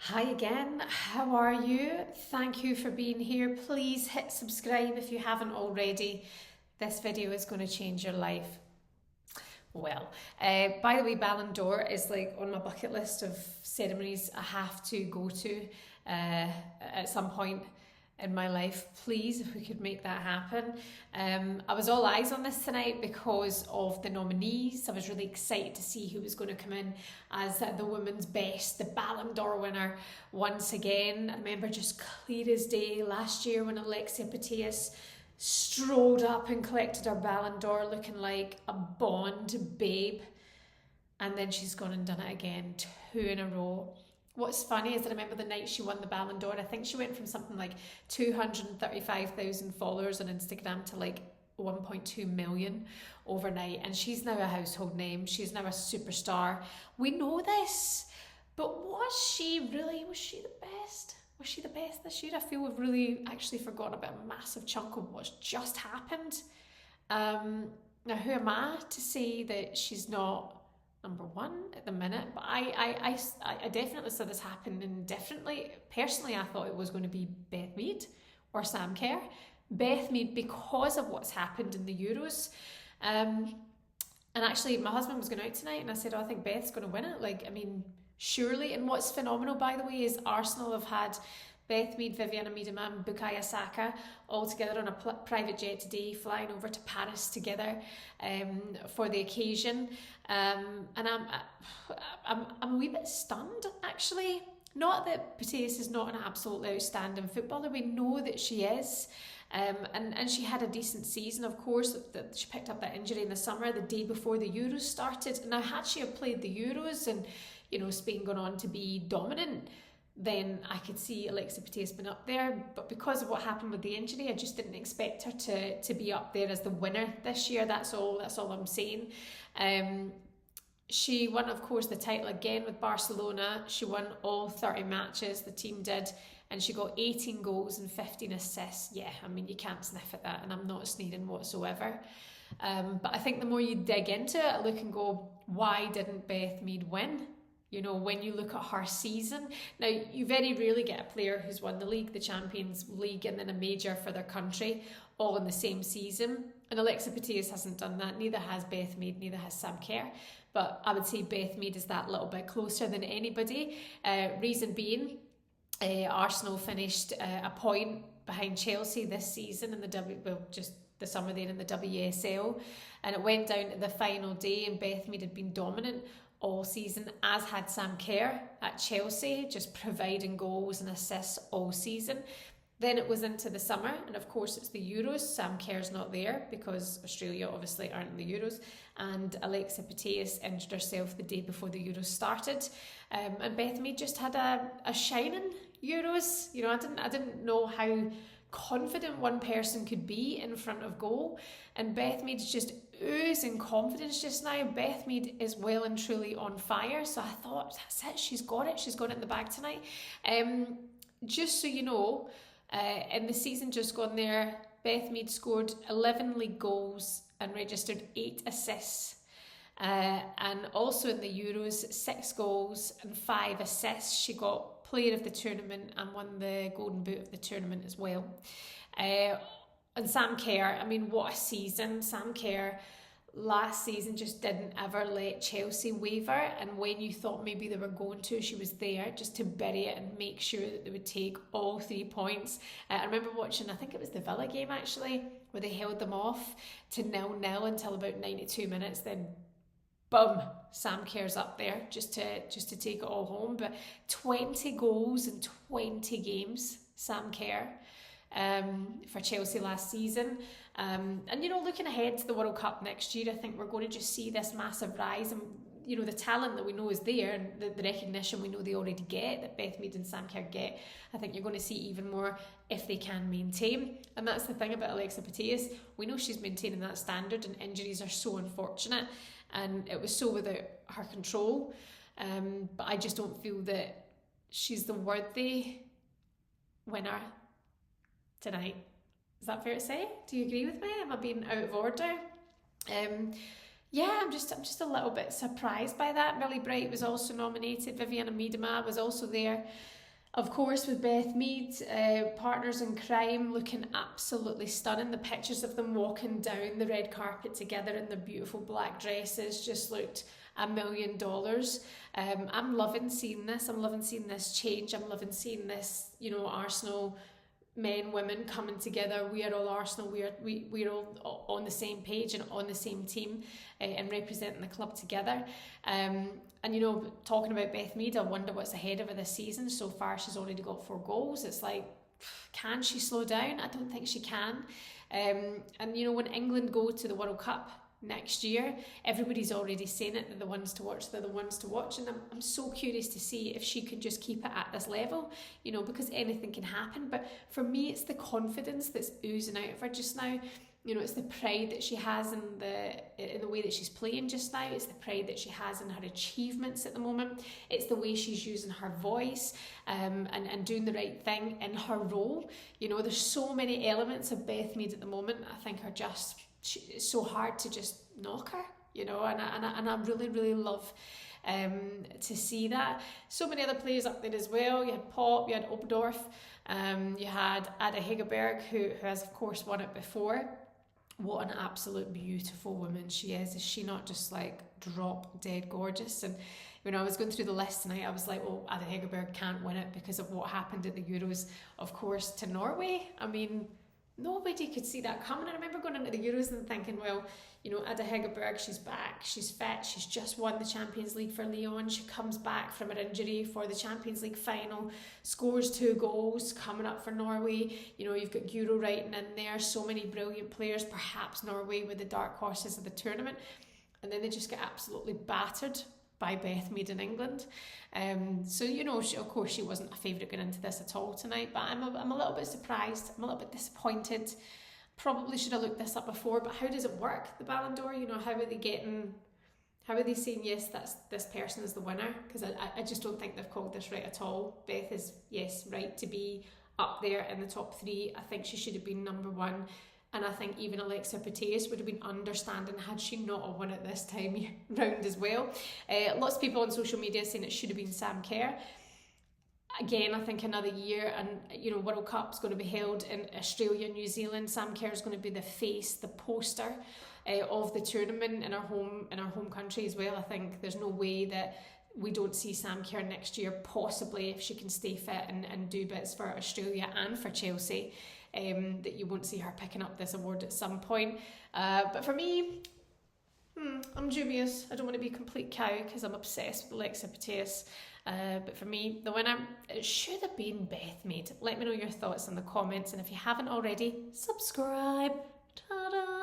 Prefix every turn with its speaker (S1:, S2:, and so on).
S1: Hi again, how are you? Thank you for being here. Please hit subscribe if you haven't already. This video is going to change your life. Well, by the way, Ballon d'Or is like on my bucket list of ceremonies I have to go to at some point in my life. Please, if we could make that happen. I was all eyes on this tonight because of the nominees. I was really excited to see who was going to come in as the women's best, the Ballon d'Or winner once again. I remember just clear as day last year when Alexia Putellas strolled up and collected her Ballon d'Or looking like a Bond babe. And then she's gone and done it again, 2 in a row. What's funny is I remember the night she won the Ballon d'Or, I think she went from something like 235,000 followers on Instagram to like 1.2 million overnight. And she's now a household name. She's now a superstar. We know this. But was she the best? Was she the best this year? I feel we've really actually forgotten about a massive chunk of what's just happened. Now, who am I to say that she's not number one at the minute? But I definitely saw this happening differently. Personally, I thought it was going to be Beth Mead or Sam Kerr. Beth Mead, because of what's happened in the Euros. And actually, my husband was going out tonight and I said, I think Beth's going to win it. Surely. And what's phenomenal, by the way, is Arsenal have had Beth Mead, Vivianne Miedema and Bukayo Saka all together on a private jet today, flying over to Paris together for the occasion. And I'm a wee bit stunned, actually. Not that Putellas is not an absolutely outstanding footballer. We know that she is. And she had a decent season, of course. She picked up that injury in the summer, the day before the Euros started. Now, had she have played the Euros and Spain gone on to be dominant, then I could see Alexia Putellas been up there. But because of what happened with the injury, I just didn't expect her to be up there as the winner this year. That's all I'm saying. She won, of course, the title again with Barcelona. She won all 30 matches, the team did, and she got 18 goals and 15 assists. Yeah, I mean, you can't sniff at that, and I'm not sneering whatsoever. But I think the more you dig into it, look and go, why didn't Beth Mead win? When you look at her season, now you very rarely get a player who's won the league, the Champions League, and then a major for their country all in the same season. And Alexia Putellas hasn't done that. Neither has Beth Mead, neither has Sam Kerr. But I would say Beth Mead is that little bit closer than anybody. Reason being, Arsenal finished a point behind Chelsea this season in just the summer there in the WSL, and it went down to the final day, and Beth Mead had been dominant all season, as had Sam Kerr at Chelsea, just providing goals and assists all season. Then it was into the summer, and of course it's the Euros. Sam Kerr's not there because Australia obviously aren't in the Euros, and Alexia Putellas injured herself the day before the Euros started. And Beth Mead just had a shining Euros. I didn't know how confident one person could be in front of goal, and Beth Mead's just oozing confidence just now. Beth Mead is well and truly on fire, so I thought, that's it, she's got it in the bag tonight. Just so you know, in the season just gone there, Beth Mead scored 11 league goals and registered 8 assists. And also in the Euros, 6 goals and 5 assists. She got player of the tournament and won the golden boot of the tournament as well. And Sam Kerr, I mean, what a season. Sam Kerr last season just didn't ever let Chelsea waver, and when you thought maybe they were going to, she was there just to bury it and make sure that they would take all 3 points. I remember watching, I think it was the Villa game actually, where they held them off to 0-0 until about 92 minutes, then boom, Sam Kerr's up there just to take it all home. But 20 goals in 20 games, Sam Kerr, for Chelsea last season. And looking ahead to the World Cup next year, I think we're going to just see this massive rise, and the talent that we know is there, and the recognition we know they already get, that Beth Mead and Sam Kerr get. I think you're going to see even more if they can maintain. And that's the thing about Alexia Putellas. We know she's maintaining that standard, and injuries are so unfortunate, and it was so without her control. But I just don't feel that she's the worthy winner tonight. Is that fair to say? Do you agree with me? Am I being out of order? Yeah, I'm just a little bit surprised by that. Millie Bright was also nominated. Viviana Miedema was also there. Of course, with Beth Mead, partners in crime, looking absolutely stunning. The pictures of them walking down the red carpet together in their beautiful black dresses just looked $1,000,000. I'm loving seeing this. I'm loving seeing this change. I'm loving seeing this, Arsenal men, women coming together. We are all Arsenal. We're all on the same page and on the same team, and representing the club together. And talking about Beth Mead, I wonder what's ahead of her this season. So far, she's already got 4 goals. It's like, can she slow down? I don't think she can. And when England go to the World Cup next year, everybody's already saying it. They're the ones to watch. They're the ones to watch. And I'm so curious to see if she can just keep it at this level, because anything can happen. But for me, it's the confidence that's oozing out of her just now. It's the pride that she has in the way that she's playing just now. It's the pride that she has in her achievements at the moment. It's the way she's using her voice, and doing the right thing in her role. There's so many elements of Beth Mead at the moment I think are just, it's so hard to just knock her, and I really, really love to see that. So many other players up there as well. You had Pop, you had Oberdorf, you had Ada Hegerberg, who has of course won it before. What an absolute beautiful woman she is. Is she not just like drop dead gorgeous? And when I was going through the list tonight, I was like, well, Ada Hegerberg can't win it because of what happened at the Euros, of course, to Norway. I mean, nobody could see that coming. I remember going into the Euros and thinking, well, Ada Hegerberg, she's back, she's fit, she's just won the Champions League for Lyon, she comes back from her injury for the Champions League final, scores 2 goals, coming up for Norway. You've got Euro writing in there, so many brilliant players, perhaps Norway were the dark horses of the tournament, and then they just get absolutely battered by Beth Mead in England. So of course she wasn't a favourite going into this at all tonight, but I'm a little bit surprised, I'm a little bit disappointed. Probably should have looked this up before, but how does it work, the Ballon d'Or? How are they saying, yes, that's this person is the winner? Because I just don't think they've called this right at all. Beth is, yes, right to be up there in the top 3. I think she should have been number 1. And I think even Alexia Putellas would have been understanding had she not won it this time round as well. Lots of people on social media saying it should have been Sam Kerr. Again, I think another year, and World Cup's going to be held in Australia, New Zealand. Sam Kerr is going to be the face, the poster of the tournament in our home country as well. I think there's no way that we don't see Sam Kerr next year, possibly if she can stay fit and do bits for Australia and for Chelsea. That you won't see her picking up this award at some point. But for me, I'm dubious. I don't want to be a complete cow because I'm obsessed with Alexia Putellas. But for me, the winner, it should have been Beth Mead. Let me know your thoughts in the comments, and if you haven't already, subscribe. Ta-da!